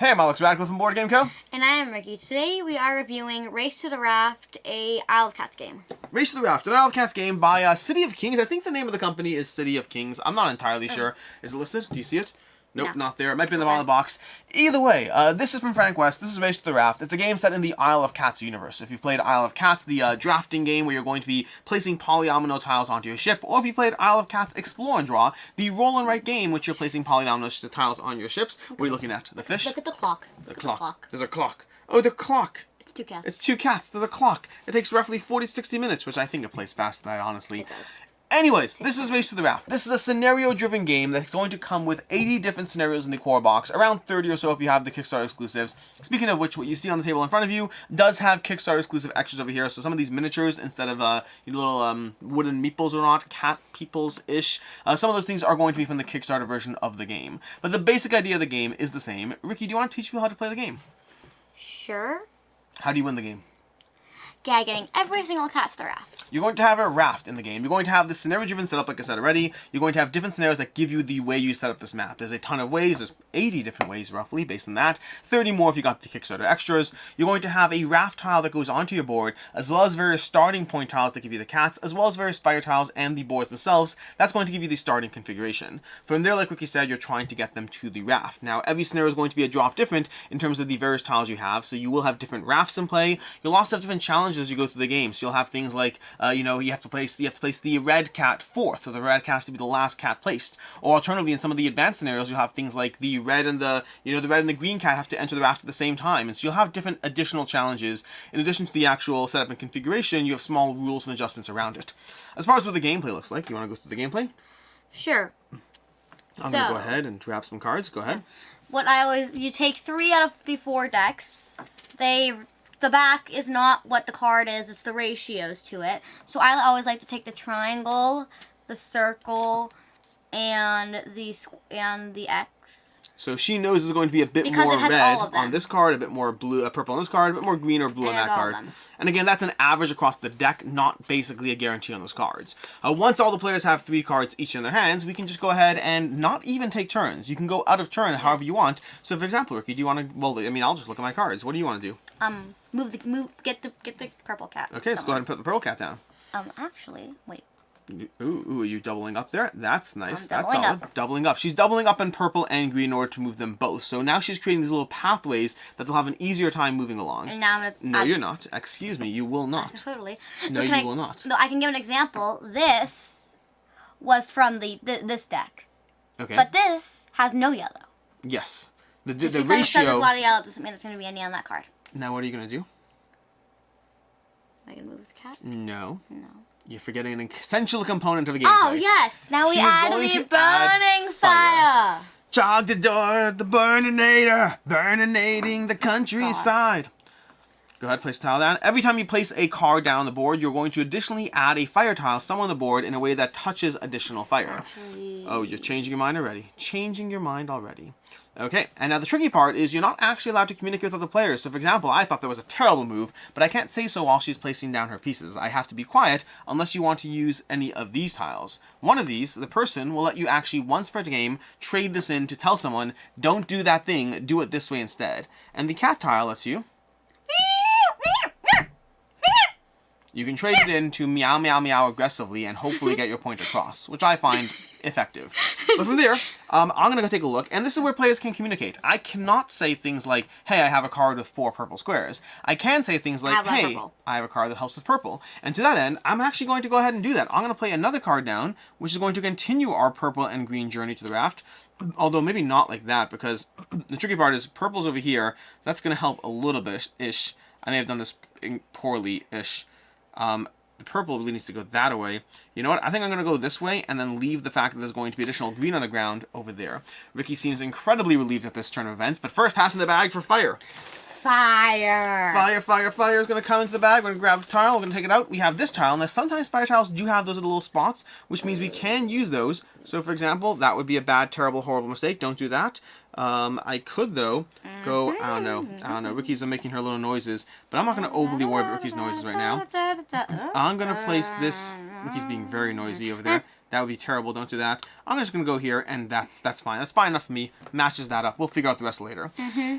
Hey, I'm Alex Radcliffe from Board Game Co. And I am Ricky. Today we are reviewing Race to the Raft, a Isle of Cats game. Race to the Raft, an Isle of Cats game by City of Kings. I think the name of the company is City of Kings. I'm not entirely sure. Is it listed? Do you see it? Nope, No. not there. It might be in the bottom of the box. Either way, this is from Frank West. This is Race to the Raft. It's a game set in the Isle of Cats universe. If you've played Isle of Cats, the drafting game where you're going to be placing polyomino tiles onto your ship, or if you played Isle of Cats Explore and Draw, the roll and write game which you're placing polyomino tiles on your ships. What are you looking at? The fish? Look at the clock. The clock. There's a clock. Oh, the clock. It's two cats. It's two cats. There's a clock. It takes roughly 40 to 60 minutes, which I think it plays faster than that, honestly. It does. Anyways, this is Race to the Raft. This is a scenario-driven game that's going to come with 80 different scenarios in the core box, around 30 or so if you have the Kickstarter exclusives. Speaking of which, what you see on the table in front of you does have Kickstarter exclusive extras over here. So some of these miniatures, instead of little wooden meeples or not, cat peoples-ish, some of those things are going to be from the Kickstarter version of the game. But the basic idea of the game is the same. Ricky, do you want to teach me how to play the game? Sure. How do you win the game? Yeah, getting every single cat to the raft. You're going to have a raft in the game. You're going to have this scenario-driven setup, like I said already. You're going to have different scenarios that give you the way you set up this map. There's a ton of ways. There's 80 different ways, roughly, based on that. 30 more if you got the Kickstarter extras. You're going to have a raft tile that goes onto your board, as well as various starting point tiles that give you the cats, as well as various fire tiles and the boards themselves. That's going to give you the starting configuration. From there, like Ricky said, you're trying to get them to the raft. Now, every scenario is going to be a drop different in terms of the various tiles you have, so you will have different rafts in play. You'll also have different challenges as you go through the game. So you'll have things like, you have to place the red cat fourth, or the red cat has to be the last cat placed. Or alternatively, in some of the advanced scenarios, you'll have things like the red and the green cat have to enter the raft at the same time. And so you'll have different additional challenges. In addition to the actual setup and configuration, you have small rules and adjustments around it. As far as what the gameplay looks like, you want to go through the gameplay? Sure. I'm going to go ahead and grab some cards. Go ahead. You take 3 out of the 4 decks. The back is not what the card is, it's the ratios to it. So I always like to take the triangle, the circle, and the X. So she knows there's going to be a bit Because more it has red all of them. on this card, a bit more blue, purple on this card, a bit more green or blue on that all card. of them. And again, that's an average across the deck, not basically a guarantee on those cards. Once all the players have 3 cards each in their hands, we can just go ahead and not even take turns. You can go out of turn however you want. So for example, Ricky, do you want to, well, I mean, I'll just look at my cards. What do you want to do? Get the purple cat. Okay, let's go ahead and put the purple cat down. Actually, wait. Ooh, are you doubling up there? That's nice. I'm That's doubling solid. up. Doubling up. She's doubling up in purple and green in order to move them both. So now she's creating these little pathways that they'll have an easier time moving along. And now I'm gonna. No, you're not. Excuse me, you will not. Totally. No, you will not. No, I can give an example. This was from this deck, Okay. but this has no yellow. Yes. The Just because it says there's a ratio. lot of yellow doesn't mean there's going to be any on that card. Now, what are you going to do? Am I going to move this cat? No. No. You're forgetting an essential component of the game. Oh, yes. Now we She's add going the to add burning fire. Jog the door, the burninator, burninating the countryside. Go ahead, place a tile down. Every time you place a card down on the board, you're going to additionally add a fire tile somewhere on the board in a way that touches additional fire. Oh, you're changing your mind already. Changing your mind already. Okay, and now the tricky part is you're not actually allowed to communicate with other players. So for example, I thought that was a terrible move, but I can't say so while she's placing down her pieces. I have to be quiet unless you want to use any of these tiles. One of these, the person, will let you actually once per game trade this in to tell someone, don't do that thing, do it this way instead. And the cat tile lets you. You can trade it in to meow, meow, meow aggressively and hopefully get your point across, which I find effective. But from there, I'm going to go take a look, and this is where players can communicate. I cannot say things like, hey, I have a card with 4 purple squares. I can say things like, hey, I have a card that helps with purple. And to that end, I'm actually going to go ahead and do that. I'm going to play another card down, which is going to continue our purple and green journey to the raft. Although maybe not like that, because the tricky part is purple's over here. That's going to help a little bit-ish. I may have done this poorly-ish. The purple really needs to go that way. You know what? I think I'm going to go this way and then leave the fact that there's going to be additional green on the ground over there. Ricky seems incredibly relieved at this turn of events, but first passing the bag for fire. Fire. Fire is going to come into the bag. We're going to grab a tile. We're going to take it out. We have this tile. Now, sometimes fire tiles do have those little spots, which means we can use those. So, for example, that would be a bad, terrible, horrible mistake. Don't do that. I could, though, go, I don't know. Ricky's making her little noises, but I'm not going to overly worry about Ricky's noises right now. I'm going to place this. Ricky's being very noisy over there. That would be terrible. Don't do that. I'm just going to go here, and that's fine. That's fine enough for me. Matches that up. We'll figure out the rest later.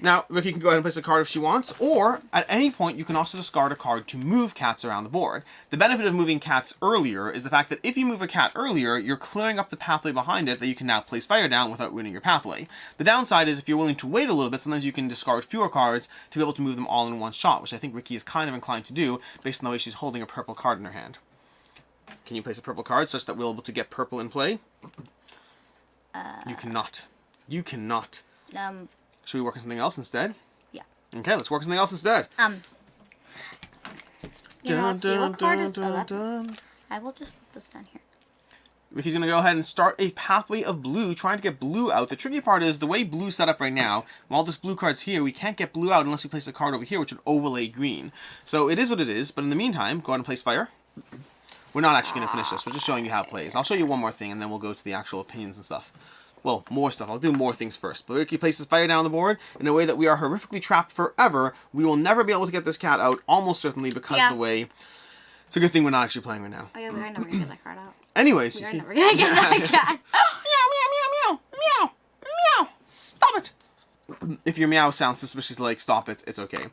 Now, Ricky can go ahead and place a card if she wants, or at any point, you can also discard a card to move cats around the board. The benefit of moving cats earlier is the fact that if you move a cat earlier, you're clearing up the pathway behind it that you can now place fire down without ruining your pathway. The downside is if you're willing to wait a little bit, sometimes you can discard fewer cards to be able to move them all in one shot, which I think Ricky is kind of inclined to do based on the way she's holding a purple card in her hand. Can you place a purple card such that we're able to get purple in play? You cannot. You cannot. Should we work on something else instead? Yeah. Okay, let's work on something else instead. Let's see what card is. I will just put this down here. Ricky's going to go ahead and start a pathway of blue, trying to get blue out. The tricky part is the way blue's set up right now, while this blue card's here, we can't get blue out unless we place a card over here, which would overlay green. So it is what it is, but in the meantime, go ahead and place fire. We're not actually going to finish this. We're just showing you how it plays. I'll show you one more thing, and then we'll go to the actual opinions and stuff. Well, more stuff. I'll do more things first. But Ricky places fire down the board in a way that we are horrifically trapped forever. We will never be able to get this cat out, almost certainly, because of the way... It's a good thing we're not actually playing right now. Oh yeah, we're never going to get that card out. Anyways, We're you see... never going to get that cat. Meow, meow, meow, meow, meow, meow. Stop it. If your meow sounds suspicious like stop it, it's okay.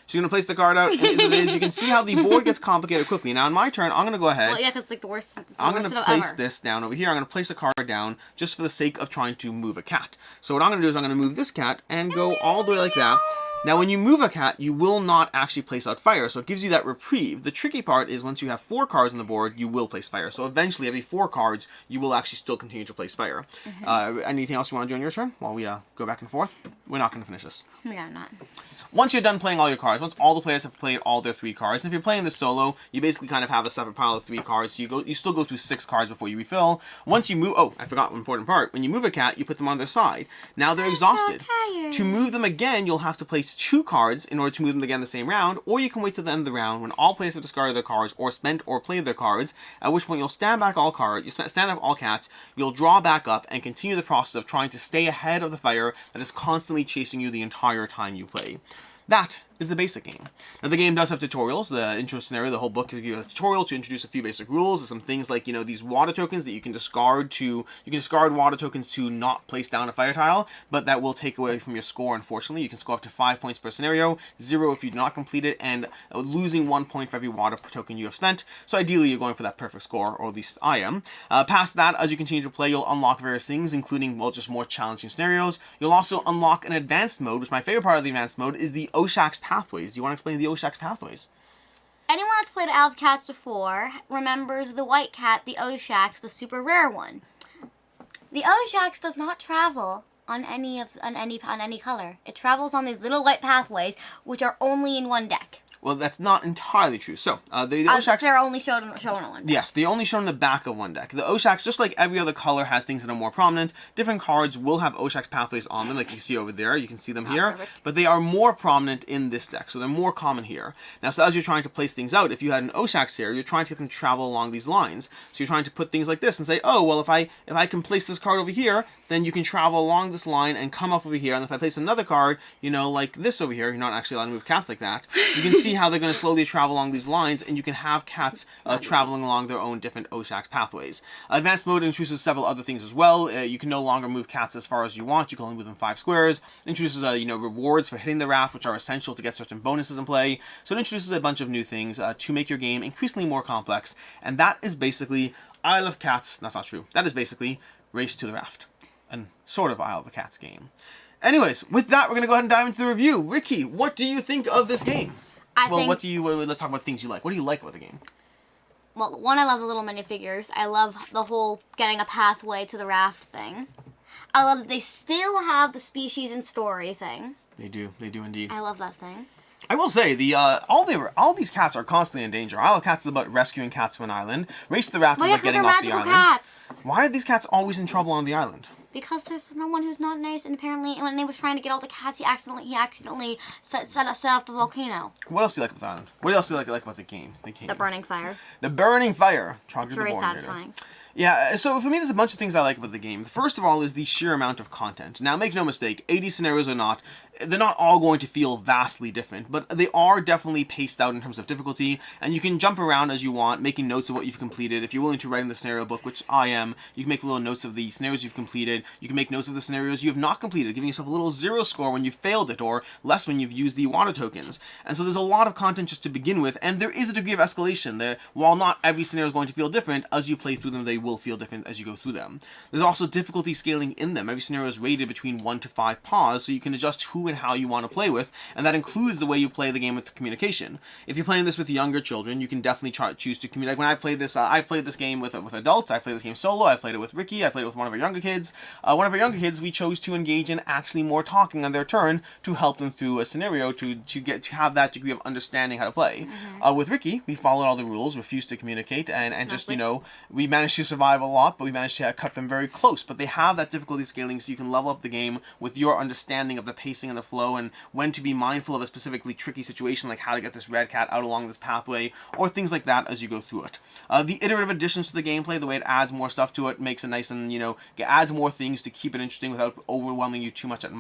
She's going to place the card out, and it is. You can see how the board gets complicated quickly. Now, on my turn, I'm going to go ahead. Well, yeah, because it's like the worst. I'm going to place this down over here. I'm going to place a card down just for the sake of trying to move a cat. So what I'm going to do is I'm going to move this cat and go all the way like that. Now, when you move a cat, you will not actually place out fire, so it gives you that reprieve. The tricky part is once you have 4 cards on the board, you will place fire. So eventually, every 4 cards, you will actually still continue to place fire. Anything else you want to do on your turn while we go back and forth? We're not going to finish this. Yeah, not. Once you're done playing all your cards, once all the players have played all their 3 cards, and if you're playing this solo, you basically kind of have a separate pile of 3 cards, so you still go through 6 cards before you refill. Once you move, oh, I forgot one important part. When you move a cat, you put them on their side. Now they're exhausted. So tired. To move them again, you'll have to place 2 cards in order to move them again the same round, or you can wait till the end of the round when all players have discarded their cards or spent or played their cards, at which point you'll stand back all cats, you'll draw back up and continue the process of trying to stay ahead of the fire that is constantly chasing you the entire time you play. That is the basic game. Now, the game does have tutorials. The intro scenario, the whole book gives you a tutorial to introduce a few basic rules. There's some things like, you know, these water tokens that you can discard to... You can discard water tokens to not place down a fire tile, but that will take away from your score, unfortunately. You can score up to 5 points per scenario, 0 if you do not complete it, and losing 1 point for every water token you have spent. So ideally, you're going for that perfect score, or at least I am. Past that, as you continue to play, you'll unlock various things, including, well, just more challenging scenarios. You'll also unlock an advanced mode, which my favorite part of the advanced mode is the Oshak's pathways. Do you want to explain the Oshak's pathways? Anyone that's played Alpha Cats before remembers the white cat, the Oshak's, the super rare one. The Oshak's does not travel on any color. It travels on these little white pathways, which are only in one deck. Well, that's not entirely true. So, the Oshak's... They're only shown on one deck. Yes, they only shown in the back of one deck. The Oshak's, just like every other color, has things that are more prominent. Different cards will have Oshak's pathways on them, like you can see over there. You can see them here. Perfect. But they are more prominent in this deck, so they're more common here. Now, so as you're trying to place things out, if you had an Oshak's here, you're trying to get them to travel along these lines. So you're trying to put things like this and say, oh, well, if I can place this card over here, then you can travel along this line and come up over here. And if I place another card, you know, like this over here, you're not actually allowed to move cats like that. You can see how they're going to slowly travel along these lines, and you can have cats traveling along their own different Oshak's pathways. Advanced mode introduces several other things as well. You can no longer move cats as far as you want. You can only move them 5 squares. Introduces rewards for hitting the raft, which are essential to get certain bonuses in play. So it introduces a bunch of new things to make your game increasingly more complex. And that is basically Isle of Cats. That's not true. That is basically Race to the Raft, and sort of Isle of the Cats game. Anyways, with that, we're going to go ahead and dive into the review. Ricky, what do you think of this game? Let's talk about things you like. What do you like about the game? Well, one, I love the little minifigures. I love the whole getting a pathway to the raft thing. I love that they still have the species and story thing. They do indeed. I love that thing. I will say, all these cats are constantly in danger. Isle of Cats is about rescuing cats from an island. Race to the Raft is about getting off the island. Cats. Why are these cats always in trouble on the island? Because there's no one who's not nice, and apparently when he was trying to get all the cats, he accidentally set off the volcano. What else do you like about the island? What else do you like about the game? The burning fire. The burning fire. It's very satisfying. Yeah, so for me, there's a bunch of things I like about the game. First of all is the sheer amount of content. Now, make no mistake, 80 scenarios or not, they're not all going to feel vastly different, but they are definitely paced out in terms of difficulty, and you can jump around as you want, making notes of what you've completed. If you're willing to write in the scenario book, which I am, you can make little notes of the scenarios you've completed. You can make notes of the scenarios you have not completed, giving yourself a little 0 score when you failed it, or less when you've used the water tokens. And so there's a lot of content just to begin with, and there is a degree of escalation there. While not every scenario is going to feel different, as you play through them, they will feel different as you go through them. There's also difficulty scaling in them. Every scenario is rated between 1 to 5 paws, so you can adjust who and how you want to play with, and that includes the way you play the game with communication. If you're playing this with younger children, you can definitely choose to communicate. Like when I played this, I've played this game with adults. I played this game solo. I played it with Ricky. I played it with one of our younger kids. We chose to engage in actually more talking on their turn to help them through a scenario to have that degree of understanding how to play. With Ricky, we followed all the rules, refused to communicate, and just we managed to survive a lot, but we managed to cut them very close. But they have that difficulty scaling, so you can level up the game with your understanding of the pacing and the flow, and when to be mindful of a specifically tricky situation, like how to get this red cat out along this pathway, or things like that as you go through it. The iterative additions to the gameplay, the way it adds more stuff to it, makes it nice and, adds more things to keep it interesting without overwhelming you too much at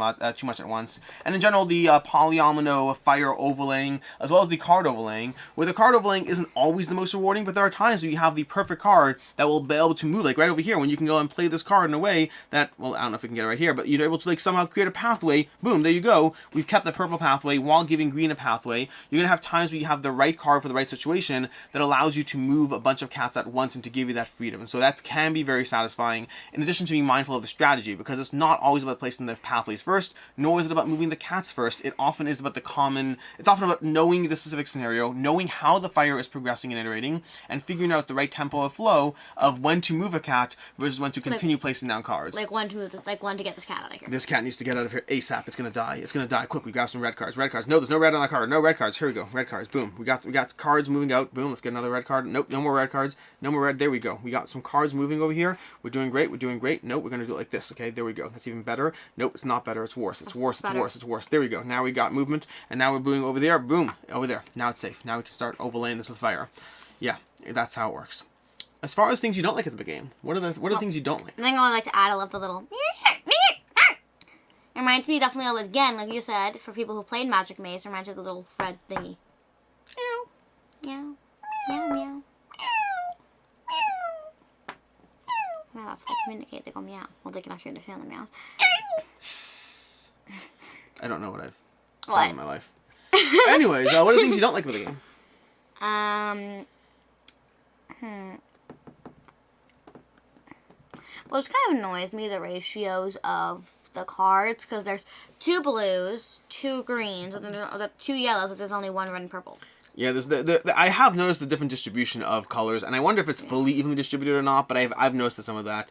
once. And in general, the polyomino fire overlaying, as well as the card overlaying, where the card overlaying isn't always the most rewarding, but there are times where you have the perfect card that will be able to move, like right over here, when you can go and play this card in a way that, well, I don't know if we can get it right here, but you're able to somehow create a pathway. Boom, there you go. We've kept the purple pathway while giving green a pathway. You're going to have times where you have the right card for the right situation that allows you to move a bunch of cats at once and to give you that freedom. And so that can be very satisfying, in addition to being mindful of the strategy, because it's not always about placing the pathways first, nor is it about moving the cats first. It often is about it's often about knowing the specific scenario, knowing how the fire is progressing and iterating, and figuring out the right tempo of flow of when to move a cat versus when to continue placing down cards. Like when to get this cat out of here. This cat needs to get out of here ASAP. It's gonna die. It's gonna die. Quickly, grab some red cards. Red cards. No, there's no red on that card. No red cards. Here we go. Red cards. Boom. We got cards moving out. Boom. Let's get another red card. Nope. No more red cards. No more red. There we go. We got some cards moving over here. We're doing great. We're doing great. Nope. We're gonna do it like this. Okay. There we go. That's even better. Nope. It's not better. It's worse. It's worse. It's worse. It's worse. There we go. Now we got movement, and now we're doing over there. Boom. Over there. Now it's safe. Now we can start overlaying this with fire. Yeah. That's how it works. As far as things you don't like at the game, what are the things you don't like? I think I would like to add, I love the little. It reminds me definitely of, again, like you said, for people who played Magic Maze, it reminds you of the little Fred thingy. Meow. Meow. Meow. Meow. Now that's how they communicate. They go meow. Well, they can actually understand the meows. I don't know what I've done in my life. Anyways, what are the things you don't like about the game? Well, it kind of annoys me, the ratios of the cards, because there's 2 blues, 2 greens, and then 2 yellows, but there's only 1 red and purple. Yeah, there's I have noticed the different distribution of colors, and I wonder if it's fully evenly distributed or not, but I've noticed some of that.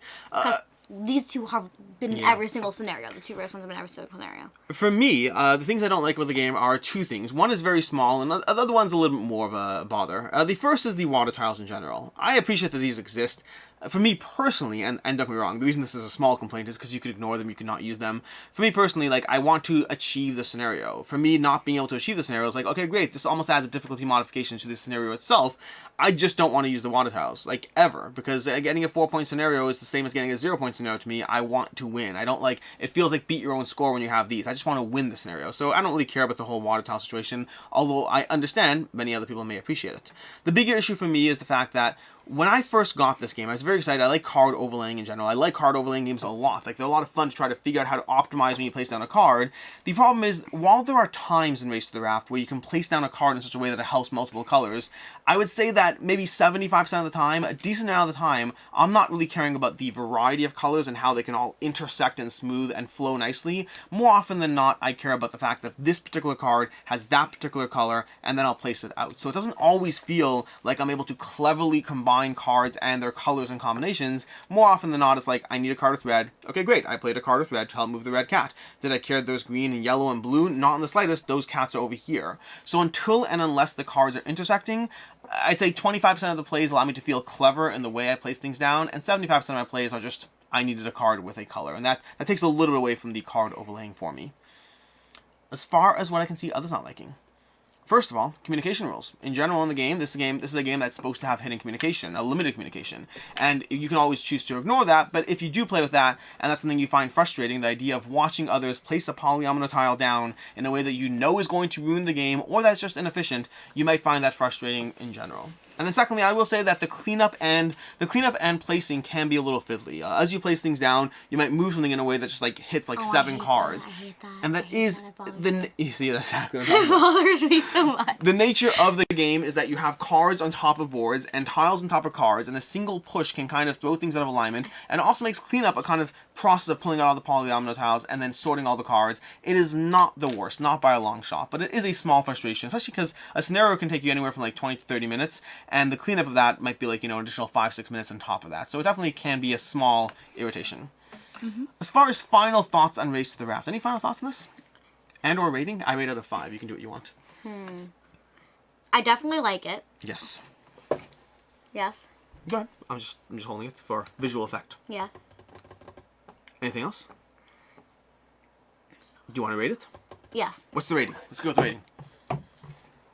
These 2 have been in every single scenario. The 2 rare ones have been in every single scenario. For me, the things I don't like about the game are 2 things. One is very small, and the other one's a little bit more of a bother. The first is the water tiles in general. I appreciate that these exist. For me personally, and don't get me wrong, the reason this is a small complaint is because you could ignore them, you could not use them. For me personally, I want to achieve the scenario. For me, not being able to achieve the scenario is like, okay, great, this almost adds a difficulty modification to the scenario itself. I just don't want to use the water tiles, ever, because getting a 4-point scenario is the same as getting a 0-point scenario to me. I want to win. I don't it feels like beat your own score when you have these. I just want to win the scenario. So I don't really care about the whole water tile situation, although I understand many other people may appreciate it. The bigger issue for me is the fact that when I first got this game, I was very excited. I like card overlaying in general. I like card overlaying games a lot. They're a lot of fun to try to figure out how to optimize when you place down a card. The problem is, while there are times in Race to the Raft where you can place down a card in such a way that it helps multiple colors, I would say that maybe 75% of the time, a decent amount of the time, I'm not really caring about the variety of colors and how they can all intersect and smooth and flow nicely. More often than not, I care about the fact that this particular card has that particular color, and then I'll place it out. So it doesn't always feel like I'm able to cleverly combine cards and their colors and combinations. More often than not, it's like, I need a card with red. Okay, great. I played a card with red to help move the red cat. Did I care that there's green and yellow and blue? Not in the slightest. Those cats are over here. So until and unless the cards are intersecting, I'd say 25% of the plays allow me to feel clever in the way I place things down, and 75% of my plays are just, I needed a card with a color. And that takes a little bit away from the card overlaying for me. As far as what I can see others not liking. First of all, communication rules. In general, in the game, this is a game that's supposed to have hidden communication, a limited communication, and you can always choose to ignore that. But if you do play with that, and that's something you find frustrating, the idea of watching others place a polyomino tile down in a way that you know is going to ruin the game, or that's just inefficient, you might find that frustrating in general. And then secondly, I will say that the cleanup and placing can be a little fiddly. As you place things down, you might move something in a way that just like hits like 7 cards. I hate that. And that is you see that's exactly what I'm It bothers me so much. The nature of the game is that you have cards on top of boards and tiles on top of cards, and a single push can kind of throw things out of alignment, and it also makes cleanup a kind of process of pulling out all the polyomino tiles and then sorting all the cards. It is not the worst, not by a long shot, but it is a small frustration, especially because a scenario can take you anywhere from like 20 to 30 minutes, and the cleanup of that might be like, an additional 5-6 minutes on top of that. So it definitely can be a small irritation. As far as final thoughts on Race to the Raft, any final thoughts on this? And or rating? I rate out of 5. You can do what you want. I definitely like it. Yes. Yes. Go ahead. I'm just holding it for visual effect. Yeah. Anything else? Do you want to rate it? Yes. What's the rating? Let's go with the rating.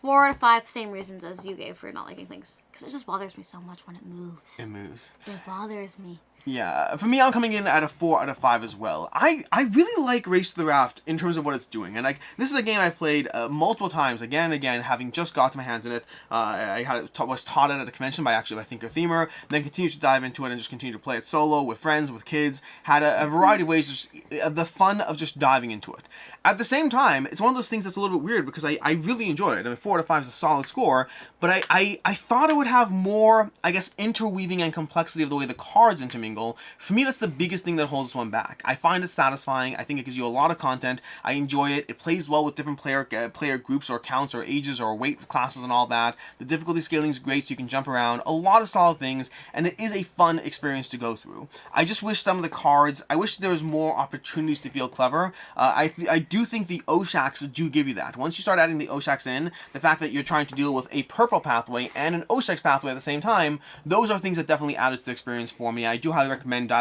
4 out of 5, same reasons as you gave for not liking things. Because it just bothers me so much when it moves. It moves. It bothers me. Yeah, for me, I'm coming in at a 4 out of 5 as well. I really like Race to the Raft in terms of what it's doing. And like, this is a game I've played multiple times, again and again, having just got my hands in it. Was taught it at a convention by I think a themer, then continued to dive into it and just continue to play it solo, with friends, with kids. Had a variety of ways, the fun of just diving into it. At the same time, it's one of those things that's a little bit weird because I really enjoy it. I mean, 4 out of 5 is a solid score, but I thought it would have more, I guess, interweaving and complexity of the way the cards intermingle. For me, that's the biggest thing that holds this one back. I find it satisfying. I think it gives you a lot of content. I enjoy it. It plays well with different player groups or counts or ages or weight classes and all that. The difficulty scaling is great, so you can jump around. A lot of solid things, and it is a fun experience to go through. I just wish some of the cards, I wish there was more opportunities to feel clever. I do think the Oshaks do give you that. Once you start adding the Oshaks in, the fact that you're trying to deal with a purple pathway and an Oshaks pathway at the same time, those are things that definitely added to the experience for me. I do highly recommend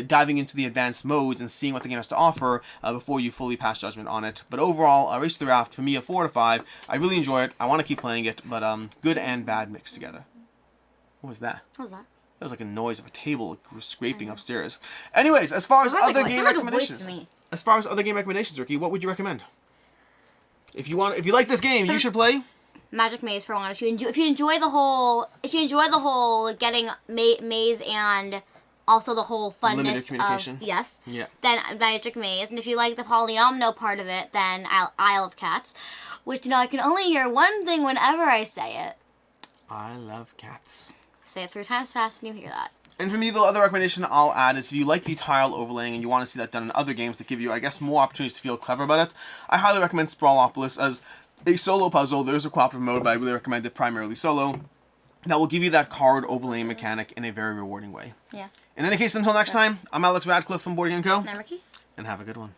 diving into the advanced modes and seeing what the game has to offer before you fully pass judgment on it. But overall, Race to the Raft, for me, a 4 out of 5. I really enjoy it. I want to keep playing it, but good and bad mixed together. What was that? What was that? That was like a noise of a table scraping upstairs. Anyways, as far as other game recommendations, Ricky, what would you recommend? If you like this game, you should play Magic Maze for one. If you enjoy the whole getting maze and also the whole funness limited communication. Yes. Yeah. Then Magic Maze, and if you like the polyomino part of it, then Isle of Cats, which I can only hear one thing whenever I say it. I love cats. Say it 3 times fast and you hear that. And for me, the other recommendation I'll add is if you like the tile overlaying and you want to see that done in other games that give you, I guess, more opportunities to feel clever about it, I highly recommend Sprawlopolis as a solo puzzle. There's a cooperative mode, but I really recommend it primarily solo. That will give you that card overlaying mechanic in a very rewarding way. Yeah. In any case, until next time, I'm Alex Radcliffe from Board Game Co. And Ricky. And have a good one.